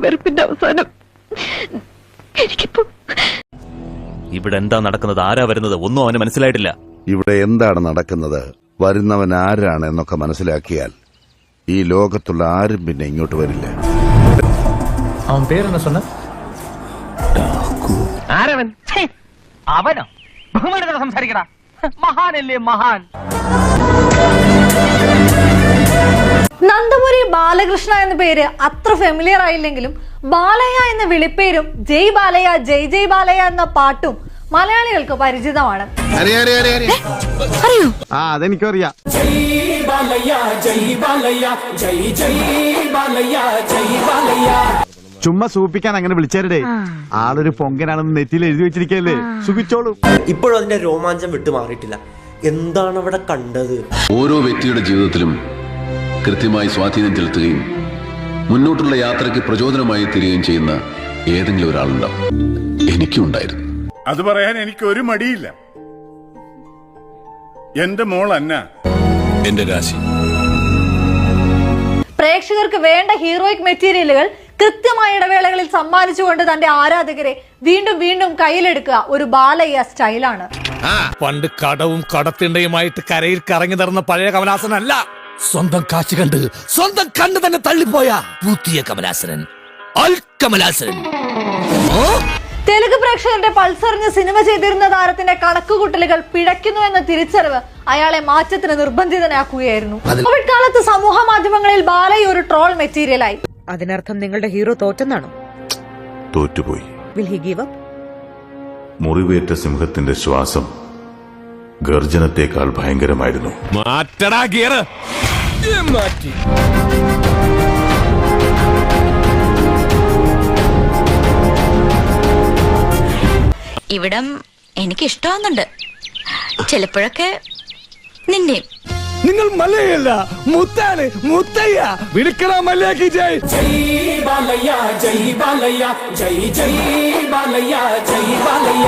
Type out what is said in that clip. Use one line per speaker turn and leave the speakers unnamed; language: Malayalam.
വെറുപ്പിന്റെ അവസാനം എനിക്കിപ്പോ
ഇവിടെ എന്താ നടക്കുന്നത്, ആരാ വരുന്നത്, ഒന്നും അവന് മനസ്സിലായിട്ടില്ല.
ഇവിടെ എന്താണ് നടക്കുന്നത്, വരുന്നവൻ ആരാണ് എന്നൊക്കെ മനസ്സിലാക്കിയാൽ ഈ ലോകത്തുള്ള ആരും പിന്നെ ഇങ്ങോട്ട് വരില്ല.
അവൻ പേരെന്നാ சொன்ன?
ആരവൻ? അവനോ? ബഹുമാനത്തോടെ സംസാരിക്കടാ. മഹാനല്ലേ മഹാൻ.
നന്ദമുരി ബാലകൃഷ്ണ എന്ന പേര് അത്ര ഫെമിലിയർ ആയില്ലെങ്കിലും ബാലയ്യ എന്ന വിളിപ്പേരും ജയ് ബാലയ്യ ജയ് ജയ് ബാലയ്യ എന്ന പാട്ടും മലയാളികൾക്ക് പരിചിതമാണ്.
അതെനിക്കറിയാം. ചുമ്മാ സൂപ്പിക്കാൻ അങ്ങനെ വിളിച്ചേരടേ. ആളൊരു പൊങ്കനാണെന്ന് നെറ്റിയിൽ എഴുതി വെച്ചിരിക്കല്ലേ, സുഖിച്ചോളൂ.
ഇപ്പോഴും അതിന്റെ രോമാഞ്ചം വിട്ടുമാറിയിട്ടില്ല. എന്താണ് അവിടെ കണ്ടത്?
ഓരോ വ്യക്തിയുടെ ജീവിതത്തിലും കൃത്യമായി സ്വാധീനം ചെലുത്തുകയും മുന്നോട്ടുള്ള യാത്രയ്ക്ക് പ്രചോദനമായി തീരുകയും ചെയ്യുന്ന ഏതെങ്കിലും ഒരാളുണ്ടാവും. എനിക്കും ഉണ്ടായിരുന്നു.
അത് പറയാൻ എനിക്ക് ഒരു മടിയില്ല. എന്റെ മോൾ അന്ന
എന്റെ രാശി.
പ്രേക്ഷകർക്ക് വേണ്ട ഹീറോയിക് മെറ്റീരിയലുകൾ കൃത്യമായ ഇടവേളകളിൽ സമ്മാനിച്ചുകൊണ്ട് തന്റെ ആരാധകരെ വീണ്ടും വീണ്ടും കയ്യിലെടുക്കുക ഒരു ബാലയ്യ സ്റ്റൈലാണ്.
പണ്ട് കടവും കടത്തിണ്ടയുമായിട്ട് കരയിൽ കറങ്ങി നടന്ന പഴയ കമലാസനല്ല, സ്വന്തം കാശ് കണ്ട് സ്വന്തം കണ്ണ് തന്നെ തള്ളിപ്പോയ പുതിയ കമലാസനൻ, അൽ കമലാസനൻ.
തെലുങ്ക് പ്രേക്ഷകരുടെ പൾസറിഞ്ഞ് സിനിമ ചെയ്തിരുന്ന താരത്തിന്റെ കണക്കുകൂട്ടലുകൾ പിഴയ്ക്കുന്നു എന്ന തിരിച്ചറിവ് അയാളെ മാറ്റത്തിന് നിർബന്ധിതനാക്കുകയായിരുന്നു. കോവിഡ് കാലത്ത് സമൂഹ മാധ്യമങ്ങളിൽ ബാലയ്യ ഒരു ട്രോൾ മെറ്റീരിയലായി.
അതിനർത്ഥം നിങ്ങളുടെ ഹീറോ തോറ്റെന്നാണോ?
തോറ്റുപോയി.
Will he give up?
മുറിവേറ്റ സിംഹത്തിന്റെ ശ്വാസം ഗർജനത്തെക്കാൾ ഭയങ്കരമായിരുന്നു.
മാറ്റടാ ഗിയർ. മാറ്റി.
ഇവിടം എനിക്ക് ഇഷ്ടമാവുന്നുണ്ട്, ചിലപ്പോഴൊക്കെ നിന്നെയും.
നിങ്ങൾ മല്ലയല്ല, മുത്താണ്, മുത്തയ്യ. വിളിക്കണ മല്ലയാക്കി ജയ് ജയ് ബാലയ്യ, ജയ് ബാലയ്യ, ജയ് ജയ് ബാലയ്യ, ജയ് ബാലയ്യ.